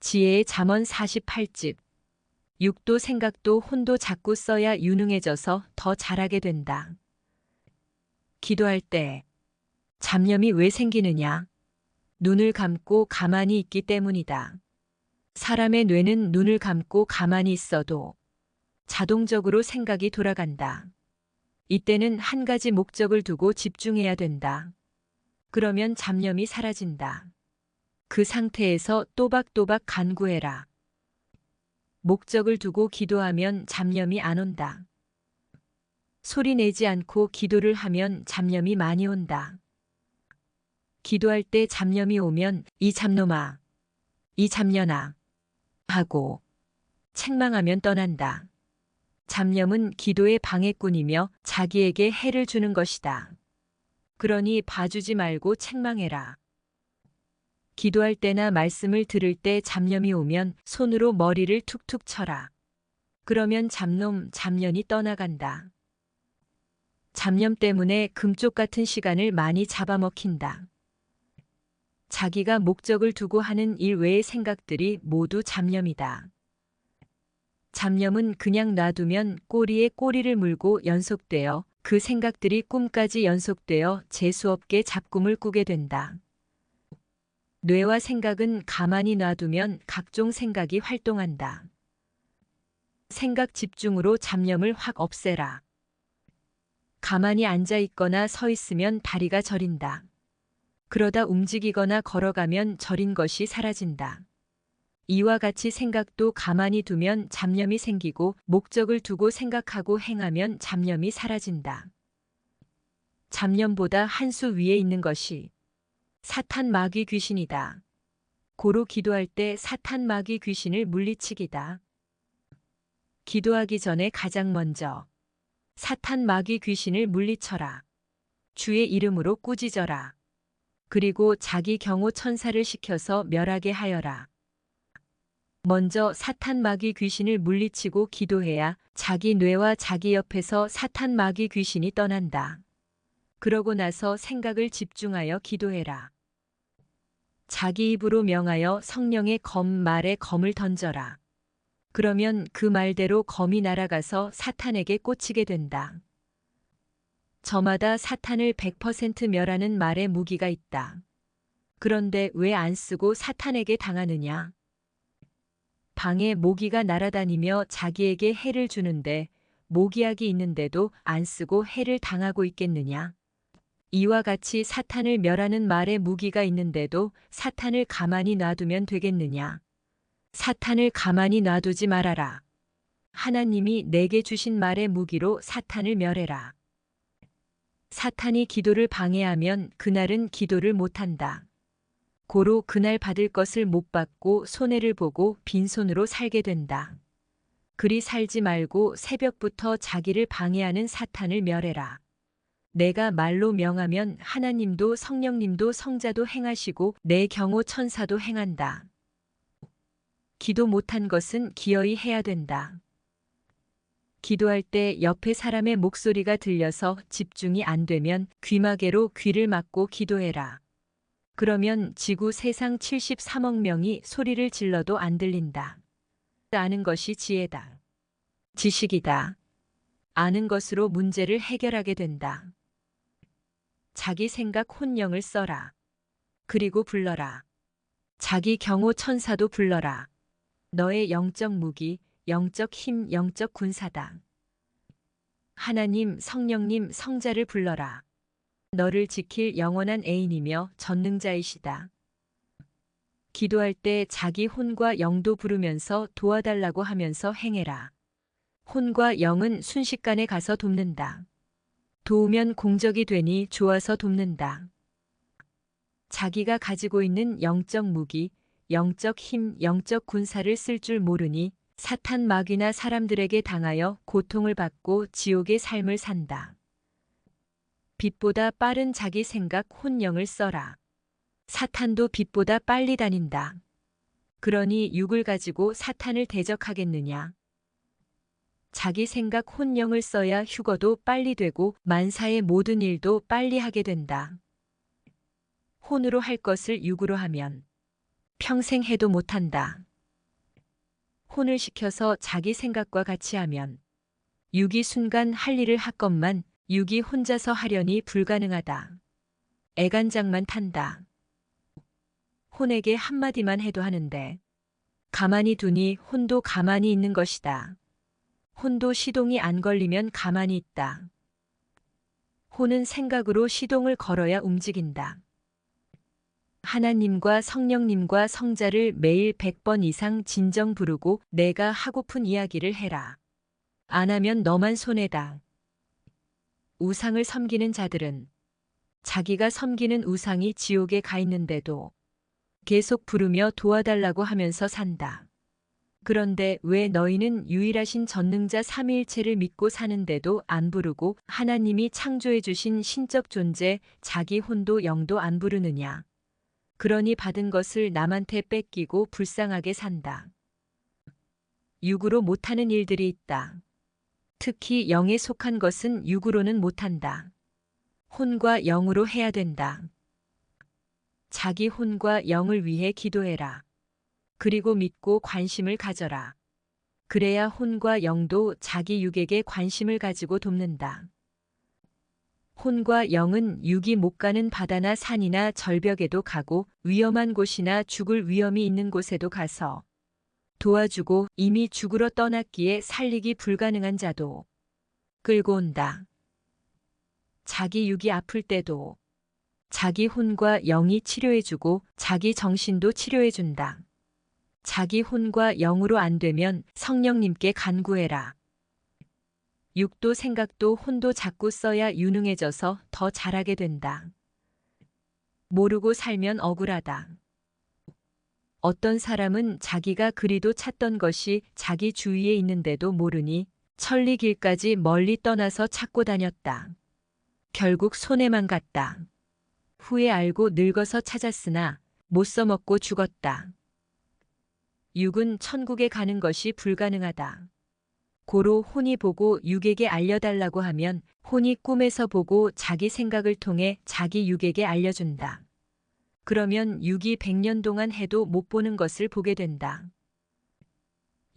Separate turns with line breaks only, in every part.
지혜의 잠언 48집. 육도 생각도 혼도 자꾸 써야 유능해져서 더 잘하게 된다. 기도할 때 잡념이 왜 생기느냐? 눈을 감고 가만히 있기 때문이다. 사람의 뇌는 눈을 감고 가만히 있어도 자동적으로 생각이 돌아간다. 이때는 한 가지 목적을 두고 집중해야 된다. 그러면 잡념이 사라진다. 그 상태에서 또박또박 간구해라. 목적을 두고 기도하면 잡념이 안 온다. 소리 내지 않고 기도를 하면 잡념이 많이 온다. 기도할 때 잡념이 오면 이 잡놈아, 이 잡년아 하고 책망하면 떠난다. 잡념은 기도의 방해꾼이며 자기에게 해를 주는 것이다. 그러니 봐주지 말고 책망해라. 기도할 때나 말씀을 들을 때 잡념이 오면 손으로 머리를 툭툭 쳐라. 그러면 잡놈, 잡년이 떠나간다. 잡념 때문에 금쪽 같은 시간을 많이 잡아먹힌다. 자기가 목적을 두고 하는 일 외의 생각들이 모두 잡념이다. 잡념은 그냥 놔두면 꼬리에 꼬리를 물고 연속되어 그 생각들이 꿈까지 연속되어 재수없게 잡꿈을 꾸게 된다. 뇌와 생각은 가만히 놔두면 각종 생각이 활동한다. 생각 집중으로 잡념을 확 없애라. 가만히 앉아 있거나 서 있으면 다리가 저린다. 그러다 움직이거나 걸어가면 저린 것이 사라진다. 이와 같이 생각도 가만히 두면 잡념이 생기고 목적을 두고 생각하고 행하면 잡념이 사라진다. 잡념보다 한 수 위에 있는 것이 사탄 마귀 귀신이다. 고로 기도할 때 사탄 마귀 귀신을 물리치기다. 기도하기 전에 가장 먼저 사탄 마귀 귀신을 물리쳐라. 주의 이름으로 꾸짖어라. 그리고 자기 경호 천사를 시켜서 멸하게 하여라. 먼저 사탄 마귀 귀신을 물리치고 기도해야 자기 뇌와 자기 옆에서 사탄 마귀 귀신이 떠난다. 그러고 나서 생각을 집중하여 기도해라. 자기 입으로 명하여 성령의 검 말에 검을 던져라. 그러면 그 말대로 검이 날아가서 사탄에게 꽂히게 된다. 저마다 사탄을 100% 멸하는 말의 무기가 있다. 그런데 왜 안 쓰고 사탄에게 당하느냐? 방에 모기가 날아다니며 자기에게 해를 주는데 모기약이 있는데도 안 쓰고 해를 당하고 있겠느냐? 이와 같이 사탄을 멸하는 말의 무기가 있는데도 사탄을 가만히 놔두면 되겠느냐? 사탄을 가만히 놔두지 말아라. 하나님이 내게 주신 말의 무기로 사탄을 멸해라. 사탄이 기도를 방해하면 그날은 기도를 못한다. 고로 그날 받을 것을 못 받고 손해를 보고 빈손으로 살게 된다. 그리 살지 말고 새벽부터 자기를 방해하는 사탄을 멸해라. 내가 말로 명하면 하나님도 성령님도 성자도 행하시고 내 경호 천사도 행한다. 기도 못한 것은 기어이 해야 된다. 기도할 때 옆에 사람의 목소리가 들려서 집중이 안 되면 귀마개로 귀를 막고 기도해라. 그러면 지구 세상 73억 명이 소리를 질러도 안 들린다. 아는 것이 지혜다. 지식이다. 아는 것으로 문제를 해결하게 된다. 자기 생각 혼령을 써라. 그리고 불러라. 자기 경호 천사도 불러라. 너의 영적 무기, 영적 힘, 영적 군사다. 하나님, 성령님, 성자를 불러라. 너를 지킬 영원한 애인이며 전능자이시다. 기도할 때 자기 혼과 영도 부르면서 도와달라고 하면서 행해라. 혼과 영은 순식간에 가서 돕는다. 도우면 공적이 되니 좋아서 돕는다. 자기가 가지고 있는 영적 무기, 영적 힘, 영적 군사를 쓸 줄 모르니 사탄 마귀나 사람들에게 당하여 고통을 받고 지옥의 삶을 산다. 빛보다 빠른 자기 생각 혼령을 써라. 사탄도 빛보다 빨리 다닌다. 그러니 육을 가지고 사탄을 대적하겠느냐? 자기 생각 혼령을 써야 휴거도 빨리 되고 만사의 모든 일도 빨리 하게 된다. 혼으로 할 것을 육으로 하면 평생 해도 못한다. 혼을 시켜서 자기 생각과 같이 하면 육이 순간 할 일을 하건만 육이 혼자서 하려니 불가능하다. 애간장만 탄다. 혼에게 한마디만 해도 하는데 가만히 두니 혼도 가만히 있는 것이다. 혼도 시동이 안 걸리면 가만히 있다. 혼은 생각으로 시동을 걸어야 움직인다. 하나님과 성령님과 성자를 매일 100번 이상 진정 부르고 내가 하고픈 이야기를 해라. 안 하면 너만 손해다. 우상을 섬기는 자들은 자기가 섬기는 우상이 지옥에 가 있는데도 계속 부르며 도와달라고 하면서 산다. 그런데 왜 너희는 유일하신 전능자 삼위일체를 믿고 사는데도 안 부르고 하나님이 창조해 주신 신적 존재 자기 혼도 영도 안 부르느냐. 그러니 받은 것을 남한테 뺏기고 불쌍하게 산다. 육으로 못하는 일들이 있다. 특히 영에 속한 것은 육으로는 못한다. 혼과 영으로 해야 된다. 자기 혼과 영을 위해 기도해라. 그리고 믿고 관심을 가져라. 그래야 혼과 영도 자기 육에게 관심을 가지고 돕는다. 혼과 영은 육이 못 가는 바다나 산이나 절벽에도 가고 위험한 곳이나 죽을 위험이 있는 곳에도 가서 도와주고 이미 죽으러 떠났기에 살리기 불가능한 자도 끌고 온다. 자기 육이 아플 때도 자기 혼과 영이 치료해주고 자기 정신도 치료해준다. 자기 혼과 영으로 안 되면 성령님께 간구해라. 육도 생각도 혼도 자꾸 써야 유능해져서 더 잘하게 된다. 모르고 살면 억울하다. 어떤 사람은 자기가 그리도 찾던 것이 자기 주위에 있는데도 모르니 천리길까지 멀리 떠나서 찾고 다녔다. 결국 손해만 갔다. 후에 알고 늙어서 찾았으나 못 써먹고 죽었다. 육은 천국에 가는 것이 불가능하다. 고로 혼이 보고 육에게 알려달라고 하면 혼이 꿈에서 보고 자기 생각을 통해 자기 육에게 알려준다. 그러면 육이 100년 동안 해도 못 보는 것을 보게 된다.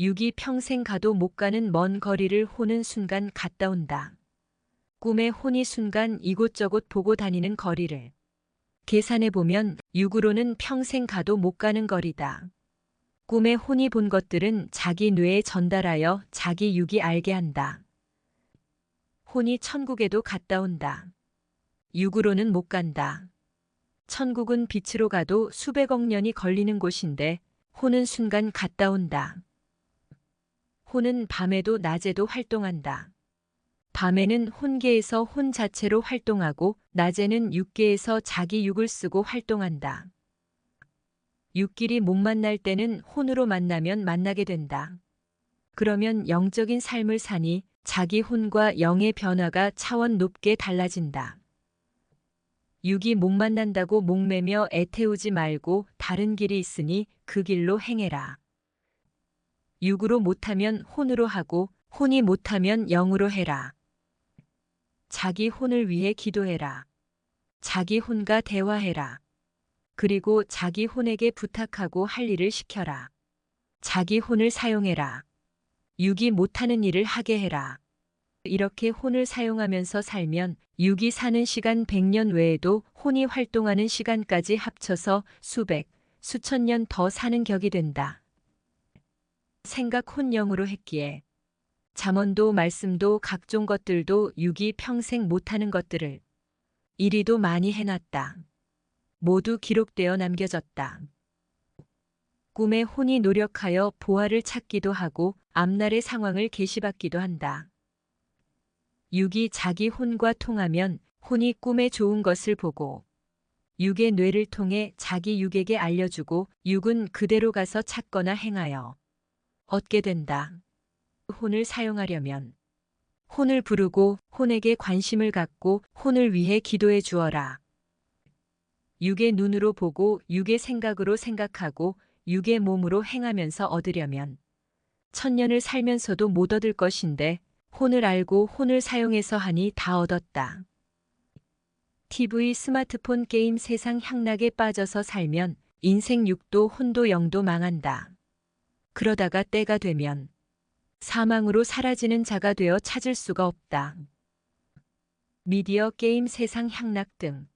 육이 평생 가도 못 가는 먼 거리를 혼은 순간 갔다 온다. 꿈에 혼이 순간 이곳저곳 보고 다니는 거리를 계산해 보면 육으로는 평생 가도 못 가는 거리다. 꿈에 혼이 본 것들은 자기 뇌에 전달하여 자기 육이 알게 한다. 혼이 천국에도 갔다 온다. 육으로는 못 간다. 천국은 빛으로 가도 수백억 년이 걸리는 곳인데 혼은 순간 갔다 온다. 혼은 밤에도 낮에도 활동한다. 밤에는 혼계에서 혼 자체로 활동하고 낮에는 육계에서 자기 육을 쓰고 활동한다. 육끼리 못 만날 때는 혼으로 만나면 만나게 된다. 그러면 영적인 삶을 사니 자기 혼과 영의 변화가 차원 높게 달라진다. 육이 못 만난다고 목매며 애태우지 말고 다른 길이 있으니 그 길로 행해라. 육으로 못하면 혼으로 하고 혼이 못하면 영으로 해라. 자기 혼을 위해 기도해라. 자기 혼과 대화해라. 그리고 자기 혼에게 부탁하고 할 일을 시켜라. 자기 혼을 사용해라. 육이 못하는 일을 하게 해라. 이렇게 혼을 사용하면서 살면 육이 사는 시간 100년 외에도 혼이 활동하는 시간까지 합쳐서 수백, 수천 년 더 사는 격이 된다. 생각 혼영으로 했기에 잠언도 말씀도 각종 것들도 육이 평생 못하는 것들을 이리도 많이 해놨다. 모두 기록되어 남겨졌다. 꿈에 혼이 노력하여 보화를 찾기도 하고 앞날의 상황을 계시받기도 한다. 육이 자기 혼과 통하면 혼이 꿈에 좋은 것을 보고 육의 뇌를 통해 자기 육에게 알려주고 육은 그대로 가서 찾거나 행하여 얻게 된다. 혼을 사용하려면 혼을 부르고 혼에게 관심을 갖고 혼을 위해 기도해 주어라. 육의 눈으로 보고 육의 생각으로 생각하고 육의 몸으로 행하면서 얻으려면 천년을 살면서도 못 얻을 것인데 혼을 알고 혼을 사용해서 하니 다 얻었다. TV, 스마트폰, 게임 세상 향락에 빠져서 살면 인생 육도 혼도 영도 망한다. 그러다가 때가 되면 사망으로 사라지는 자가 되어 찾을 수가 없다. 미디어, 게임, 세상 향락 등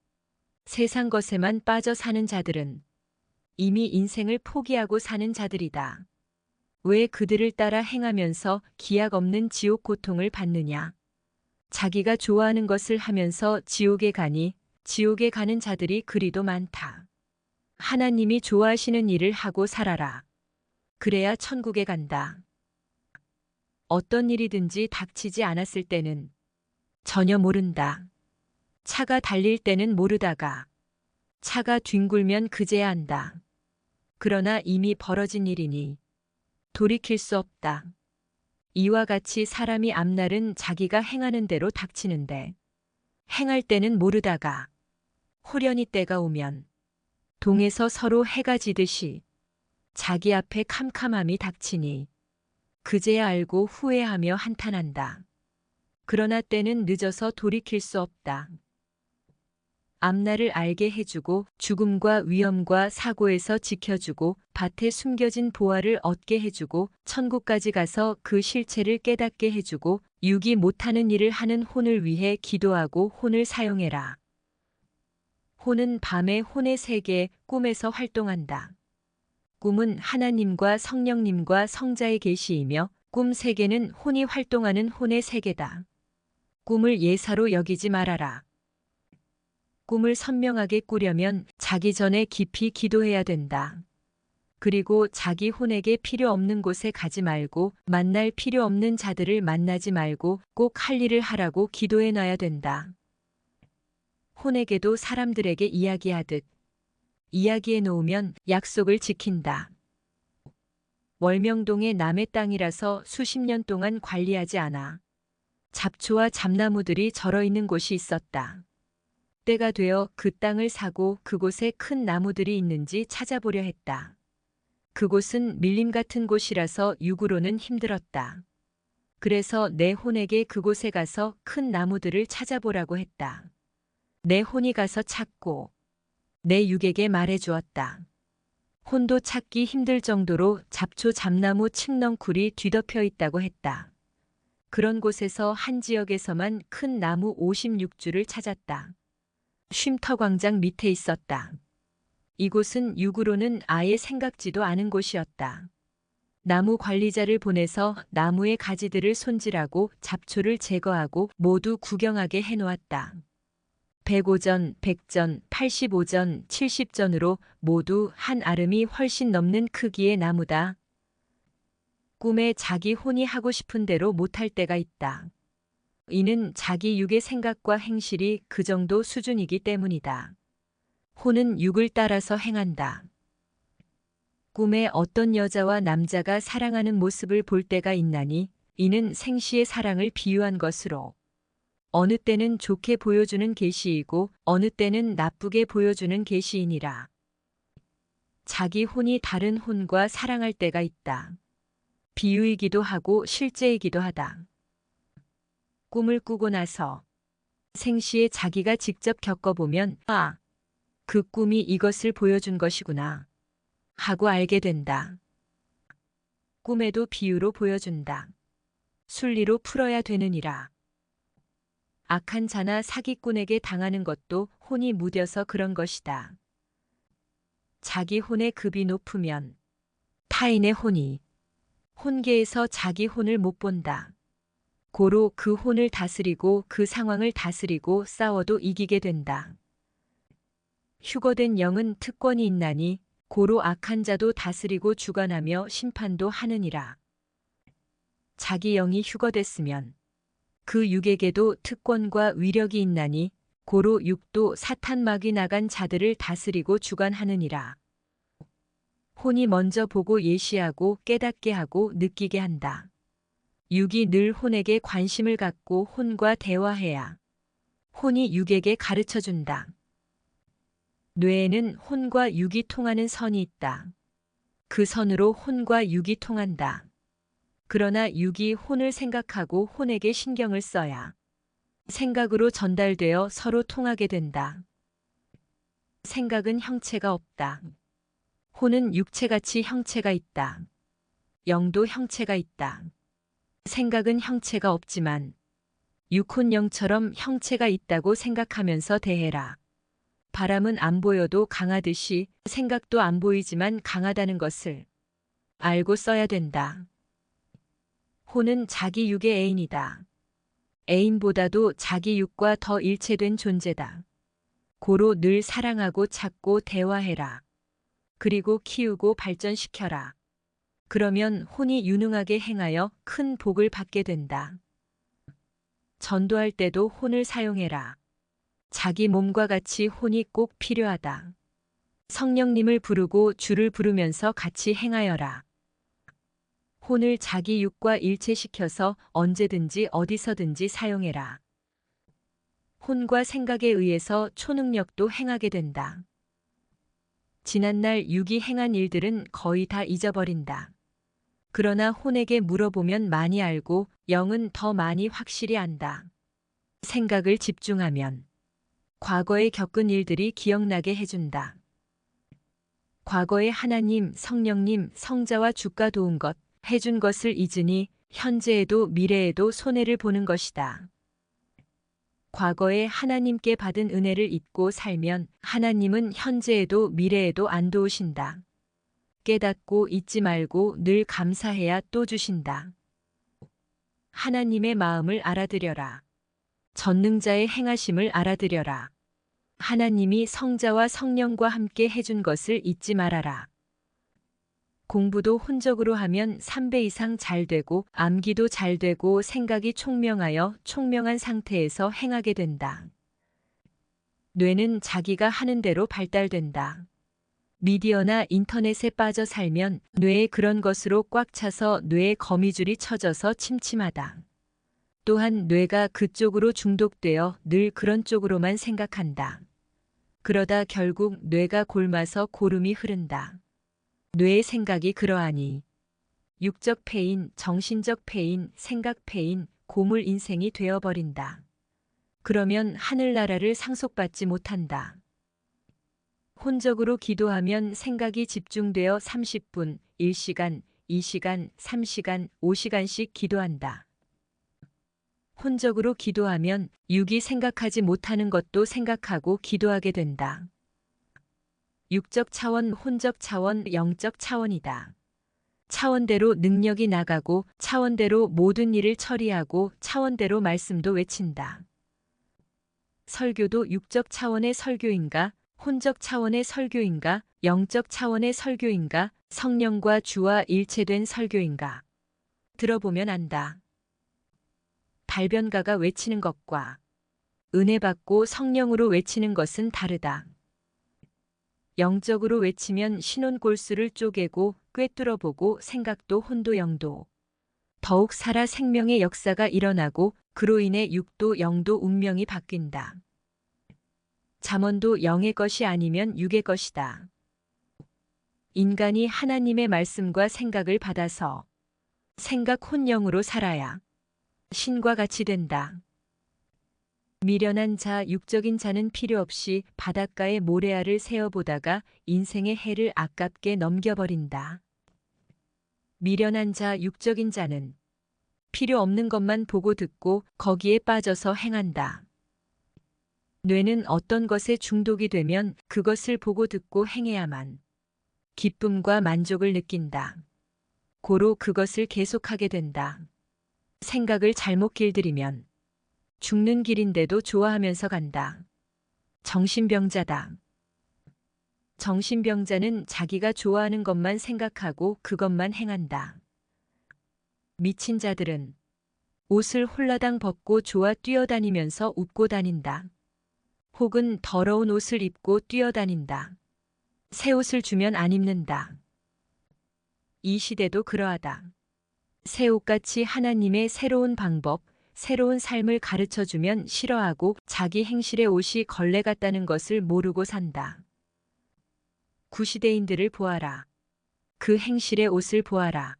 세상 것에만 빠져 사는 자들은 이미 인생을 포기하고 사는 자들이다. 왜 그들을 따라 행하면서 기약 없는 지옥 고통을 받느냐? 자기가 좋아하는 것을 하면서 지옥에 가니 지옥에 가는 자들이 그리도 많다. 하나님이 좋아하시는 일을 하고 살아라. 그래야 천국에 간다. 어떤 일이든지 닥치지 않았을 때는 전혀 모른다. 차가 달릴 때는 모르다가 차가 뒹굴면 그제야 안다. 그러나 이미 벌어진 일이니 돌이킬 수 없다. 이와 같이 사람이 앞날은 자기가 행하는 대로 닥치는데 행할 때는 모르다가 호련히 때가 오면 동에서 서로 해가 지듯이 자기 앞에 캄캄함이 닥치니 그제야 알고 후회하며 한탄한다. 그러나 때는 늦어서 돌이킬 수 없다. 앞날을 알게 해주고 죽음과 위험과 사고에서 지켜주고 밭에 숨겨진 보화를 얻게 해주고 천국까지 가서 그 실체를 깨닫게 해주고 유기 못하는 일을 하는 혼을 위해 기도하고 혼을 사용해라. 혼은 밤에 혼의 세계, 꿈에서 활동한다. 꿈은 하나님과 성령님과 성자의 계시이며 꿈 세계는 혼이 활동하는 혼의 세계다. 꿈을 예사로 여기지 말아라. 꿈을 선명하게 꾸려면 자기 전에 깊이 기도해야 된다. 그리고 자기 혼에게 필요 없는 곳에 가지 말고 만날 필요 없는 자들을 만나지 말고 꼭 할 일을 하라고 기도해 놔야 된다. 혼에게도 사람들에게 이야기하듯 이야기해 놓으면 약속을 지킨다. 월명동의 남의 땅이라서 수십 년 동안 관리하지 않아 잡초와 잡나무들이 절어 있는 곳이 있었다. 때가 되어 그 땅을 사고 그곳에 큰 나무들이 있는지 찾아보려 했다. 그곳은 밀림 같은 곳이라서 육으로는 힘들었다. 그래서 내 혼에게 그곳에 가서 큰 나무들을 찾아보라고 했다. 내 혼이 가서 찾고 내 육에게 말해 주었다. 혼도 찾기 힘들 정도로 잡초 잡나무 칡넝쿨이 뒤덮여 있다고 했다. 그런 곳에서 한 지역에서만 큰 나무 56주를 찾았다. 쉼터 광장 밑에 있었다. 이곳은 육으로는 아예 생각지도 않은 곳이었다. 나무 관리자를 보내서 나무의 가지들을 손질하고 잡초를 제거하고 모두 구경하게 해놓았다. 105전, 100전, 85전, 70전으로 모두 한 아름이 훨씬 넘는 크기의 나무다. 꿈에 자기 혼이 하고 싶은 대로 못할 때가 있다. 이는 자기 육의 생각과 행실이 그 정도 수준이기 때문이다. 혼은 육을 따라서 행한다. 꿈에 어떤 여자와 남자가 사랑하는 모습을 볼 때가 있나니 이는 생시의 사랑을 비유한 것으로 어느 때는 좋게 보여주는 계시이고 어느 때는 나쁘게 보여주는 계시이니라. 자기 혼이 다른 혼과 사랑할 때가 있다. 비유이기도 하고 실제이기도 하다. 꿈을 꾸고 나서 생시에 자기가 직접 겪어보면 아, 그 꿈이 이것을 보여준 것이구나 하고 알게 된다. 꿈에도 비유로 보여준다. 순리로 풀어야 되느니라. 악한 자나 사기꾼에게 당하는 것도 혼이 무뎌서 그런 것이다. 자기 혼의 급이 높으면 타인의 혼이 혼계에서 자기 혼을 못 본다. 고로 그 혼을 다스리고 그 상황을 다스리고 싸워도 이기게 된다. 휴거된 영은 특권이 있나니 고로 악한 자도 다스리고 주관하며 심판도 하느니라. 자기 영이 휴거됐으면 그 육에게도 특권과 위력이 있나니 고로 육도 사탄막이 나간 자들을 다스리고 주관하느니라. 혼이 먼저 보고 예시하고 깨닫게 하고 느끼게 한다. 육이 늘 혼에게 관심을 갖고 혼과 대화해야 혼이 육에게 가르쳐준다. 뇌에는 혼과 육이 통하는 선이 있다. 그 선으로 혼과 육이 통한다. 그러나 육이 혼을 생각하고 혼에게 신경을 써야 생각으로 전달되어 서로 통하게 된다. 생각은 형체가 없다. 혼은 육체같이 형체가 있다. 영도 형체가 있다. 생각은 형체가 없지만 육혼영처럼 형체가 있다고 생각하면서 대해라. 바람은 안 보여도 강하듯이 생각도 안 보이지만 강하다는 것을 알고 써야 된다. 호는 자기 육의 애인이다. 애인보다도 자기 육과 더 일체된 존재다. 고로 늘 사랑하고 찾고 대화해라. 그리고 키우고 발전시켜라. 그러면 혼이 유능하게 행하여 큰 복을 받게 된다. 전도할 때도 혼을 사용해라. 자기 몸과 같이 혼이 꼭 필요하다. 성령님을 부르고 주를 부르면서 같이 행하여라. 혼을 자기 육과 일체시켜서 언제든지 어디서든지 사용해라. 혼과 생각에 의해서 초능력도 행하게 된다. 지난날 육이 행한 일들은 거의 다 잊어버린다. 그러나 혼에게 물어보면 많이 알고 영은 더 많이 확실히 안다. 생각을 집중하면 과거에 겪은 일들이 기억나게 해준다. 과거에 하나님, 성령님, 성자와 주가 도운 것, 해준 것을 잊으니 현재에도 미래에도 손해를 보는 것이다. 과거에 하나님께 받은 은혜를 잊고 살면 하나님은 현재에도 미래에도 안 도우신다. 깨닫고 잊지 말고 늘 감사해야 또 주신다. 하나님의 마음을 알아들여라. 전능자의 행하심을 알아들여라. 하나님이 성자와 성령과 함께 해준 것을 잊지 말아라. 공부도 혼적으로 하면 3배 이상 잘 되고 암기도 잘 되고 생각이 총명하여 총명한 상태에서 행하게 된다. 뇌는 자기가 하는 대로 발달된다. 미디어나 인터넷에 빠져 살면 뇌에 그런 것으로 꽉 차서 뇌에 거미줄이 쳐져서 침침하다. 또한 뇌가 그쪽으로 중독되어 늘 그런 쪽으로만 생각한다. 그러다 결국 뇌가 골마서 고름이 흐른다. 뇌의 생각이 그러하니 육적 폐인, 정신적 폐인, 생각 폐인, 고물 인생이 되어버린다. 그러면 하늘나라를 상속받지 못한다. 혼적으로 기도하면 생각이 집중되어 30분, 1시간, 2시간, 3시간, 5시간씩 기도한다. 혼적으로 기도하면 육이 생각하지 못하는 것도 생각하고 기도하게 된다. 육적 차원, 혼적 차원, 영적 차원이다. 차원대로 능력이 나가고 차원대로 모든 일을 처리하고 차원대로 말씀도 외친다. 설교도 육적 차원의 설교인가, 혼적 차원의 설교인가, 영적 차원의 설교인가, 성령과 주와 일체된 설교인가. 들어보면 안다. 달변가가 외치는 것과 은혜 받고 성령으로 외치는 것은 다르다. 영적으로 외치면 신혼골수를 쪼개고 꿰뚫어보고 생각도 혼도 영도 더욱 살아 생명의 역사가 일어나고 그로 인해 육도 영도 운명이 바뀐다. 잠언도 영의 것이 아니면 육의 것이다. 인간이 하나님의 말씀과 생각을 받아서 생각 혼영으로 살아야 신과 같이 된다. 미련한 자, 육적인 자는 필요 없이 바닷가에 모래알을 세어보다가 인생의 해를 아깝게 넘겨버린다. 미련한 자, 육적인 자는 필요 없는 것만 보고 듣고 거기에 빠져서 행한다. 뇌는 어떤 것에 중독이 되면 그것을 보고 듣고 행해야만 기쁨과 만족을 느낀다. 고로 그것을 계속하게 된다. 생각을 잘못 길들이면 죽는 길인데도 좋아하면서 간다. 정신병자다. 정신병자는 자기가 좋아하는 것만 생각하고 그것만 행한다. 미친 자들은 옷을 홀라당 벗고 좋아 뛰어다니면서 웃고 다닌다. 혹은 더러운 옷을 입고 뛰어다닌다. 새 옷을 주면 안 입는다. 이 시대도 그러하다. 새 옷같이 하나님의 새로운 방법, 새로운 삶을 가르쳐주면 싫어하고 자기 행실의 옷이 걸레 같다는 것을 모르고 산다. 구시대인들을 보아라. 그 행실의 옷을 보아라.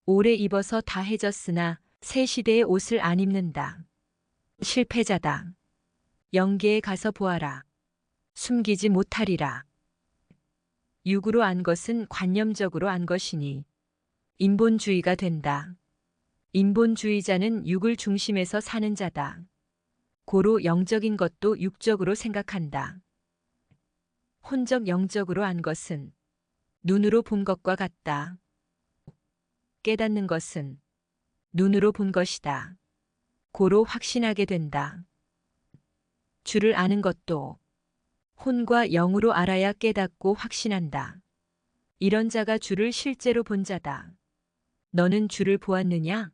오래 입어서 다 해졌으나 새 시대의 옷을 안 입는다. 실패자다. 영계에 가서 보아라. 숨기지 못하리라. 육으로 안 것은 관념적으로 안 것이니 인본주의가 된다. 인본주의자는 육을 중심에서 사는 자다. 고로 영적인 것도 육적으로 생각한다. 혼적 영적으로 안 것은 눈으로 본 것과 같다. 깨닫는 것은 눈으로 본 것이다. 고로 확신하게 된다. 주를 아는 것도 혼과 영으로 알아야 깨닫고 확신한다. 이런 자가 주를 실제로 본 자다. 너는 주를 보았느냐?